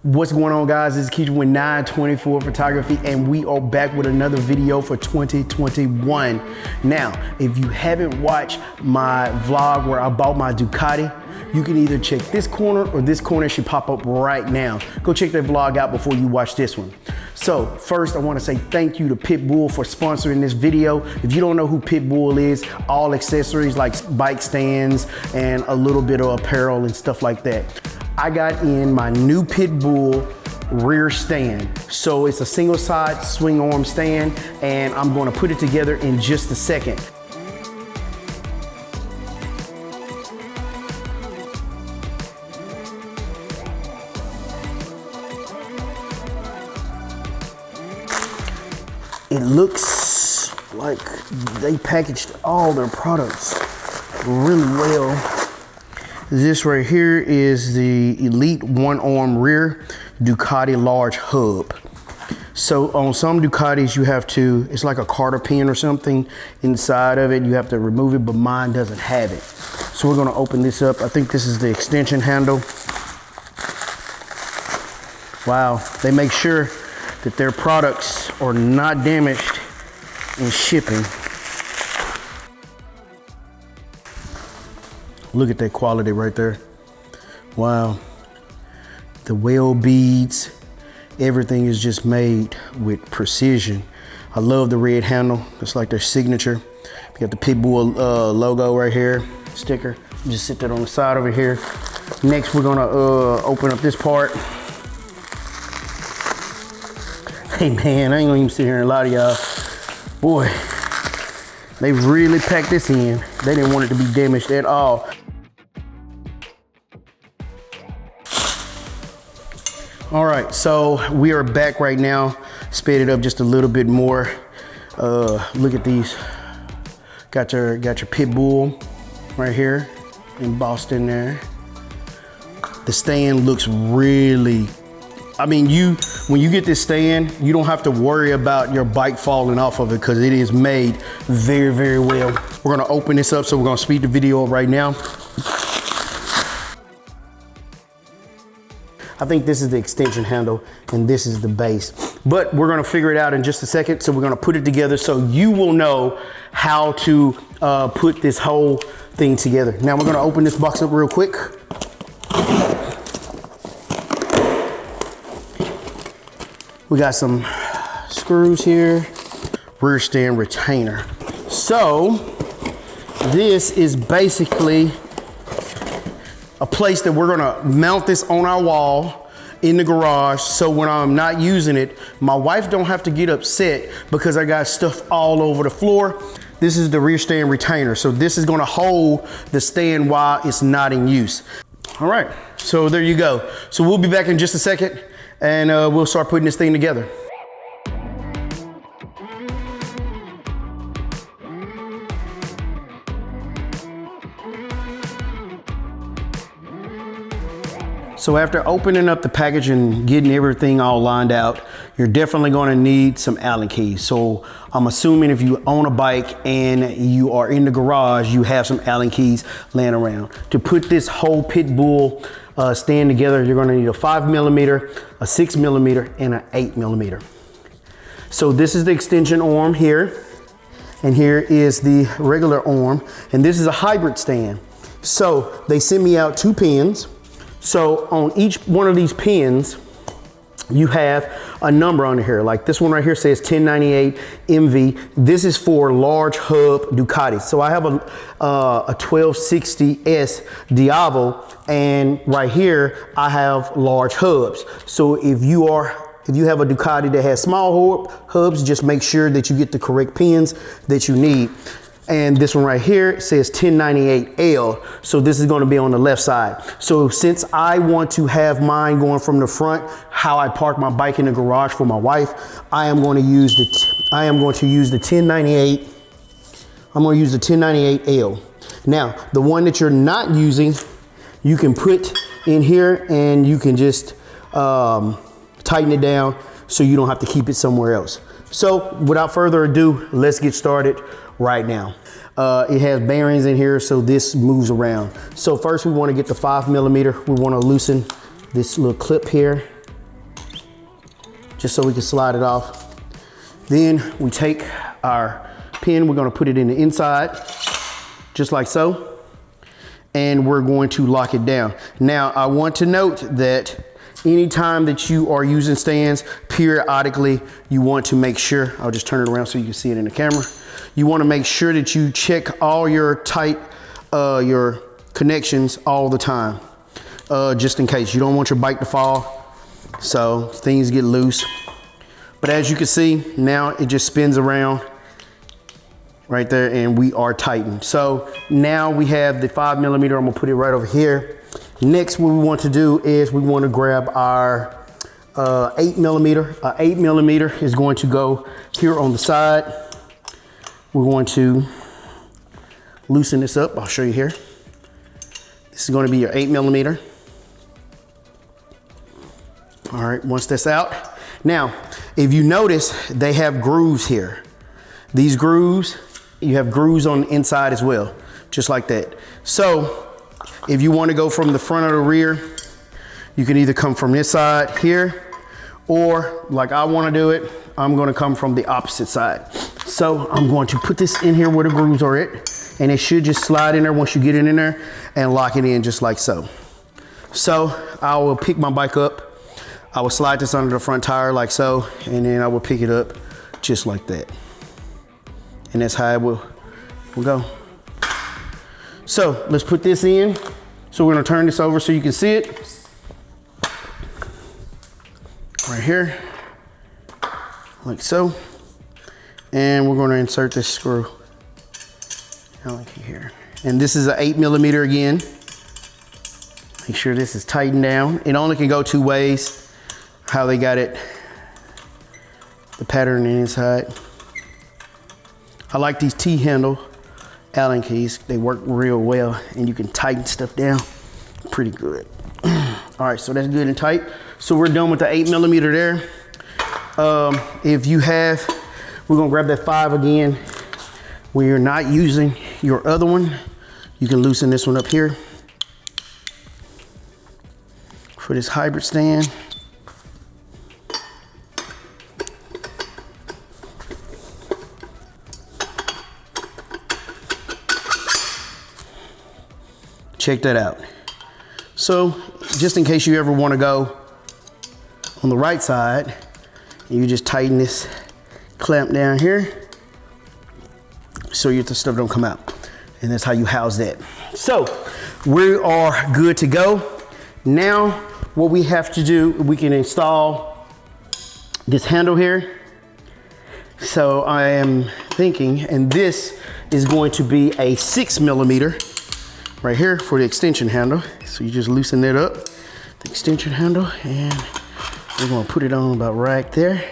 What's going on, guys? It's Keydrin with 924 Photography, and we are back with another video for 2021. Now, if you haven't watched my vlog where I bought my Ducati, you can either check this corner or this corner should pop up right now. Go check that vlog out before you watch this one. So first, I want to say thank you to Pitbull for sponsoring this video. If you don't know who Pitbull is, all accessories like bike stands and a little bit of apparel and stuff like that. I got in my new Pitbull rear stand. So it's a single side swing arm stand, and I'm going to put it together in just a second. It looks like they packaged all their products really well. This right here is the Elite one-arm rear Ducati large hub. So on some Ducatis you have to, it's like a Carter pin or something inside of it. You have to remove it, but mine doesn't have it. So we're gonna open this up. I think this is the extension handle. Wow, they make sure that their products are not damaged in shipping. Look at that quality right there. Wow. The whale beads, everything is just made with precision. I love the red handle. It's like their signature. We got the Pitbull logo right here, sticker. Just sit that on the side over here. Next, we're gonna open up this part. Hey man, I ain't gonna even sit here and lie to y'all. Boy, they really packed this in. They didn't want it to be damaged at all. All right, so we are back right now. Sped it up just a little bit more. Look at these. Got your Pitbull right here embossed in there. The stand looks really, I mean, when you get this stand, you don't have to worry about your bike falling off of it because it is made very, very well. We're gonna open this up, so we're gonna speed the video up right now. I think this is the extension handle and this is the base, but we're gonna figure it out in just a second. So we're gonna put it together so you will know how to put this whole thing together. Now we're gonna open this box up real quick. We got some screws here, rear stand retainer. So this is basically a place that we're gonna mount this on our wall in the garage, so when I'm not using it, my wife don't have to get upset because I got stuff all over the floor. This is the rear stand retainer. So this is gonna hold the stand while it's not in use. All right, so there you go. So we'll be back in just a second, and we'll start putting this thing together. So after opening up the package and getting everything all lined out, you're definitely gonna need some Allen keys. So I'm assuming if you own a bike and you are in the garage, you have some Allen keys laying around. To put this whole Pitbull stand together, you're gonna need a 5mm, a 6mm, and an 8mm. So this is the extension arm here, and here is the regular arm, and this is a hybrid stand. So they sent me out 2 pins. So on each one of these pins, you have a number on here. Like this one right here says 1098 MV. This is for large hub Ducatis. So I have a 1260S Diavel, and right here I have large hubs. So if you have a Ducati that has small hubs, just make sure that you get the correct pins that you need. And this one right here says 1098L. So this is gonna be on the left side. So since I want to have mine going from the front, how I park my bike in the garage for my wife, I am going to use the 1098. I'm gonna use the 1098L. Now, the one that you're not using, you can put in here and you can just tighten it down so you don't have to keep it somewhere else. So without further ado, let's get started right now. It has bearings in here, so this moves around. So first we want to get the 5mm. We want to loosen this little clip here. just so we can slide it off. Then we take our pin, we're gonna put it in the inside, just like so, and we're going to lock it down. Now, I want to note that anytime that you are using stands, periodically, you want to make sure, I'll just turn it around so you can see it in the camera. You wanna make sure that you check all your tight, your connections all the time, just in case. You don't want your bike to fall, so things get loose. But as you can see, now it just spins around right there and we are tightened. So now we have the 5mm, I'm gonna put it right over here. Next, what we want to do is we want to grab our 8mm. 8mm is going to go here on the side. We're going to loosen this up. I'll show you here. This is going to be your 8mm. All right, once that's out. Now, if you notice, they have grooves here. These grooves, you have grooves on the inside as well, just like that. So if you want to go from the front or the rear, you can either come from this side here, or like I want to do it, I'm going to come from the opposite side. So I'm going to put this in here where the grooves are at, and it should just slide in there once you get it in there and lock it in just like so. So I will pick my bike up. I will slide this under the front tire like so, and then I will pick it up just like that. And that's how it will go. So let's put this in. So we're gonna turn this over so you can see it. Right here, like so. And we're gonna insert this screw, like here. And this is an 8mm again. Make sure this is tightened down. It only can go two ways. How they got it, the pattern inside. I like these T-handle Allen keys. They work real well and you can tighten stuff down pretty good. All right, so that's good and tight. So we're done with the 8mm there. If you have, we're gonna grab that 5 again. When you're not using your other one, you can loosen this one up here for this hybrid stand. Check that out. So just in case you ever want to go on the right side, you just tighten this clamp down here so the stuff don't come out. And that's how you house that. So we are good to go. Now what we have to do, we can install this handle here. So I am thinking, and this is going to be a 6mm right here for the extension handle. So you just loosen it up, the extension handle, and we're gonna put it on about right there.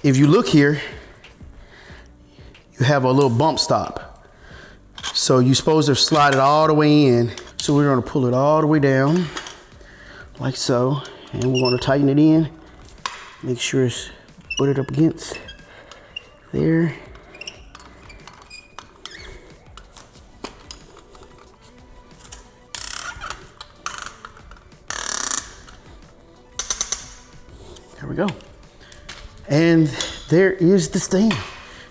If you look here, you have a little bump stop. So you're supposed to slide it all the way in. So we're gonna pull it all the way down, like so, and we're gonna tighten it in. Make sure it's butted up against there. There we go. And there is the stand,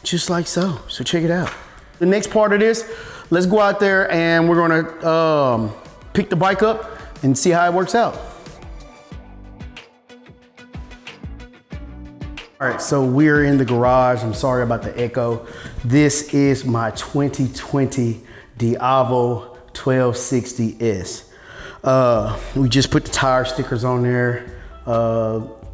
just like so. So check it out. The next part of this, let's go out there and we're gonna pick the bike up and see how it works out. All right, so we're in the garage. I'm sorry about the echo. This is my 2020 Diavel 1260S. We just put the tire stickers on there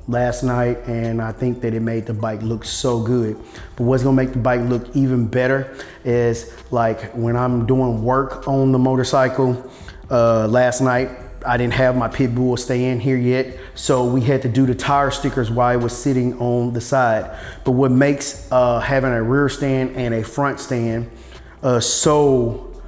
last night, and I think that it made the bike look so good. But what's gonna make the bike look even better is like when I'm doing work on the motorcycle. Last night, I didn't have my pit bull stand here yet, so we had to do the tire stickers while it was sitting on the side. But what makes having a rear stand and a front stand so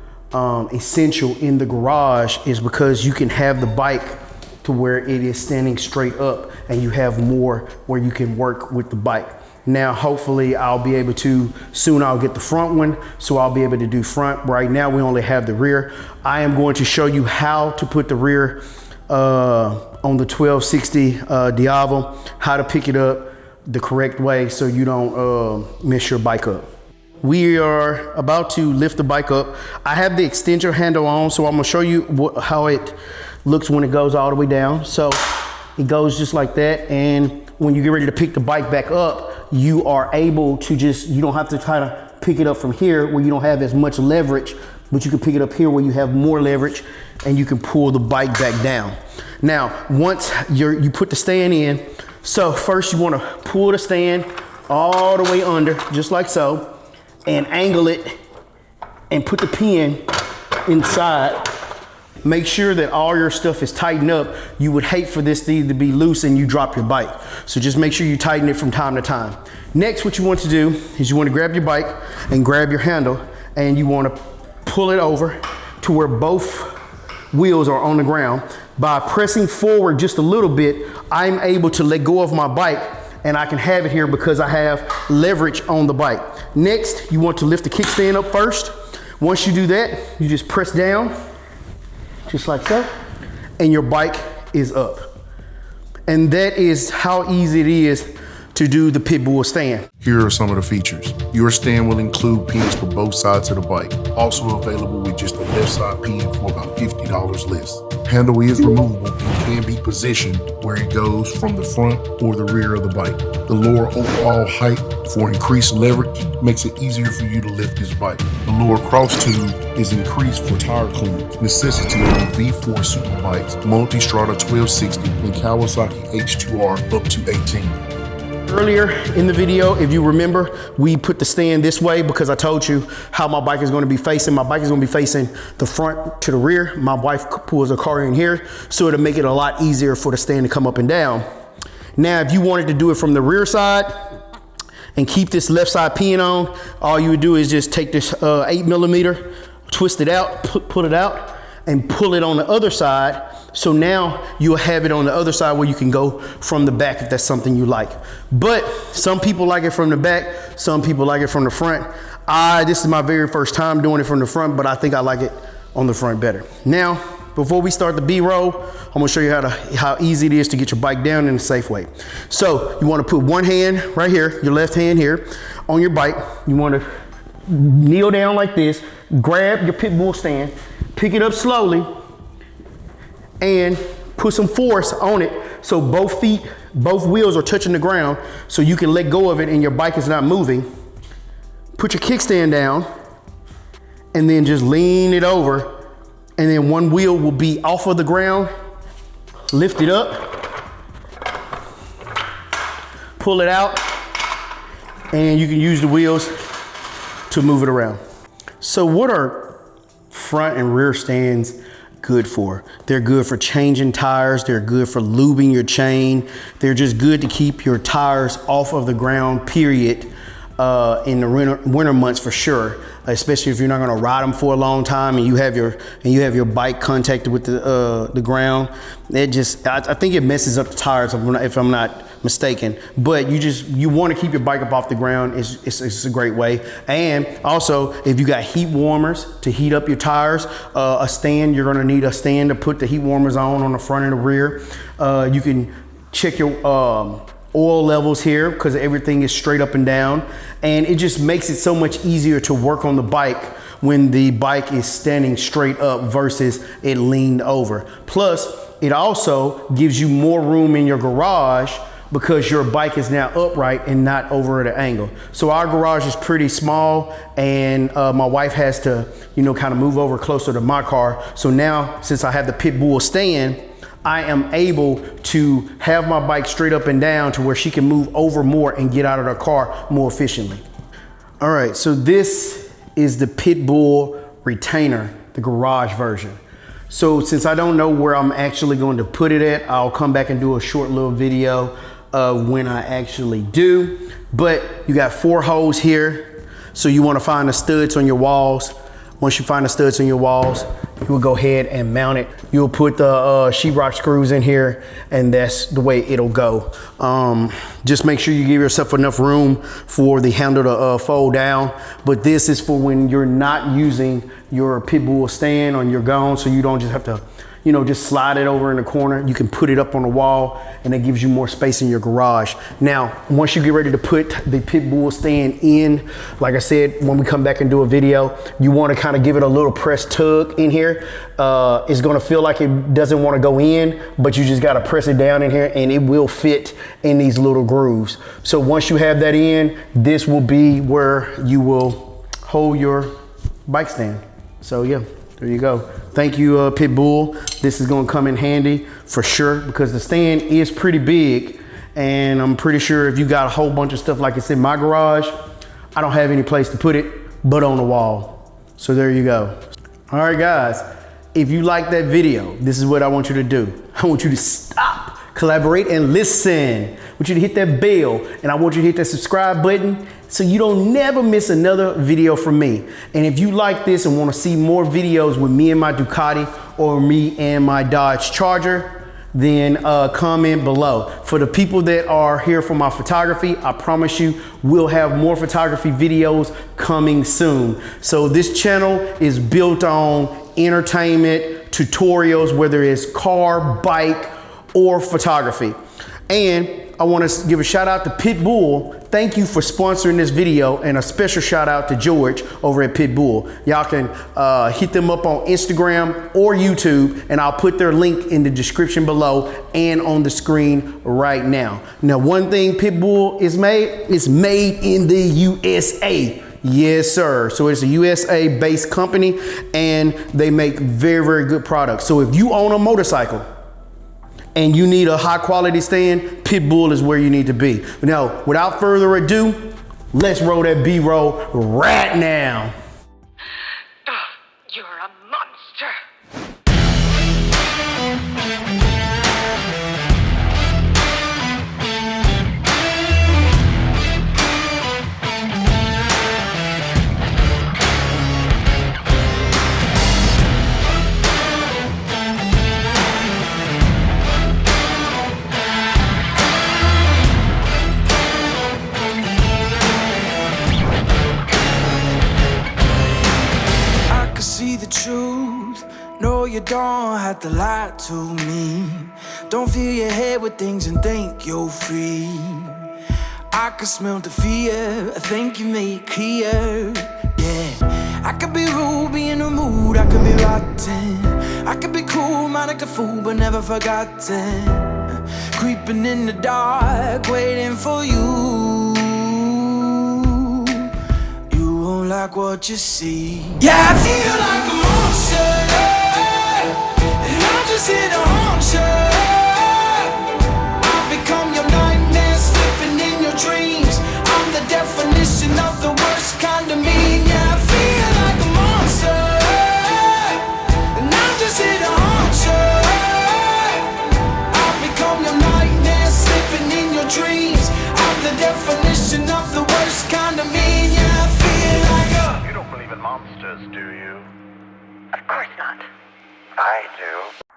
essential in the garage is because you can have the bike to where it is standing straight up and you have more where you can work with the bike. Now, hopefully I'll be able to, soon I'll get the front one, so I'll be able to do front. Right now we only have the rear. I am going to show you how to put the rear on the 1260 Diavel, how to pick it up, the correct way so you don't mess your bike up. We are about to lift the bike up. I have the extension handle on, so I'm gonna show you how it looks when it goes all the way down. So it goes just like that, and when you get ready to pick the bike back up, you are able to you don't have to try to pick it up from here where you don't have as much leverage, but you can pick it up here where you have more leverage, and you can pull the bike back down. Now, once you put the stand in, so first you wanna pull the stand all the way under, just like so, and angle it and put the pin inside. Make sure that all your stuff is tightened up. You would hate for this thing to be loose and you drop your bike. So just make sure you tighten it from time to time. Next, what you want to do is you want to grab your bike and grab your handle, and you want to pull it over to where both wheels are on the ground. By pressing forward just a little bit, I'm able to let go of my bike, and I can have it here because I have leverage on the bike. Next, you want to lift the kickstand up first. Once you do that, you just press down, just like so, and your bike is up. And that is how easy it is to do the pit bull stand. Here are some of the features. Your stand will include pins for both sides of the bike. Also available with just the left side pin for about $50 less. Handle is removable and can be positioned where it goes from the front or the rear of the bike. The lower overall height for increased leverage makes it easier for you to lift this bike. The lower cross tube is increased for tire clearance, necessity on V4 super bikes, Multistrada 1260 and Kawasaki H2R up to 18. Earlier in the video, if you remember, we put the stand this way because I told you how my bike is going to be facing. My bike is going to be facing the front to the rear. My wife pulls her car in here, so it'll make it a lot easier for the stand to come up and down. Now, if you wanted to do it from the rear side and keep this left side pin on, all you would do is just take this 8mm, twist it out, pull it out, and pull it on the other side. So now you'll have it on the other side where you can go from the back if that's something you like. But some people like it from the back, some people like it from the front. This is my very first time doing it from the front, but I think I like it on the front better. Now, before we start the B-roll, I'm gonna show you how easy it is to get your bike down in a safe way. So you wanna put one hand right here, your left hand here, on your bike. You wanna kneel down like this, grab your pit bull stand, pick it up slowly, and put some force on it so both wheels are touching the ground so you can let go of it and your bike is not moving. Put your kickstand down and then just lean it over, and then one wheel will be off of the ground. Lift it up, pull it out, and you can use the wheels to move it around. So what are front and rear stands good for? They're good for changing tires. They're good for lubing your chain. They're just good to keep your tires off of the ground, period, in the winter months for sure, especially if you're not gonna ride them for a long time and you have your bike contacted with the ground. I think it messes up the tires if I'm not mistaken. But you want to keep your bike up off the ground. It's a great way. And also, if you got heat warmers to heat up your tires, you're gonna need a stand to put the heat warmers on the front and the rear. You can check your oil levels here because everything is straight up and down, and it just makes it so much easier to work on the bike when the bike is standing straight up versus it leaned over. Plus, it also gives you more room in your garage because your bike is now upright and not over at an angle. So our garage is pretty small, and my wife has to, kind of move over closer to my car. So now, since I have the pit bull stand, I am able to have my bike straight up and down to where she can move over more and get out of the car more efficiently. All right, so this is the pit bull retainer, the garage version. So since I don't know where I'm actually going to put it at, I'll come back and do a short little video of when I actually do. But you got 4 holes here. So you want to find the studs on your walls. Once you find the studs on your walls, you will go ahead and mount it. You'll put the sheetrock screws in here, and that's the way it'll go. Just make sure you give yourself enough room for the handle to fold down. But this is for when you're not using your pit bull stand on your gone, so you don't just have to, you know, just slide it over in the corner. You can put it up on the wall and it gives you more space in your garage. Now, once you get ready to put the pit bull stand in, like I said, when we come back and do a video, you want to kind of give it a little press tug in here. It's going to feel like it doesn't want to go in, but you just got to press it down in here and it will fit in these little grooves. So once you have that in, this will be where you will hold your bike stand. So yeah, there you go. Thank you, Pitbull. This is gonna come in handy for sure because the stand is pretty big, and I'm pretty sure if you got a whole bunch of stuff like it's in my garage, I don't have any place to put it but on the wall. So there you go. All right, guys, if you like that video, this is what I want you to do. I want you to stop, collaborate, and listen. I want you to hit that bell, and I want you to hit that subscribe button so you don't never miss another video from me. And if you like this and want to see more videos with me and my Ducati or me and my Dodge Charger, then comment below. For the people that are here for my photography, I promise you we'll have more photography videos coming soon. So this channel is built on entertainment, tutorials, whether it's car, bike, or photography. And I want to give a shout out to Pitbull. Thank you for sponsoring this video, and a special shout out to George over at Pitbull. Y'all can hit them up on Instagram or YouTube, and I'll put their link in the description below and on the screen right now. Now, one thing Pitbull is made, it's made in the USA. Yes, sir. So it's a USA based company and they make very, very good products. So if you own a motorcycle and you need a high quality stand, Pitbull is where you need to be. Now, without further ado, let's roll that B-roll right now. You're a monster. See the truth, no you don't have to lie to me. Don't fill your head with things and think you're free. I can smell the fear, I think you made it clear. Yeah, I could be rude, be in the mood, I could be rotten. I could be cool, mind like a fool, but never forgotten. Creeping in the dark, waiting for you. Like what you see. Yeah, I feel like a monster, and I'm just here to haunt you. I've become your nightmare, slipping in your dreams. I'm the definition of the worst kind of mean. Yeah, I feel like a monster, and I'm just here to haunt you. I've become your nightmare, slipping in your dreams. I'm the definition of the worst kind of mean. Yeah, I feel like You don't believe in monsters, do you? Of course not. I do.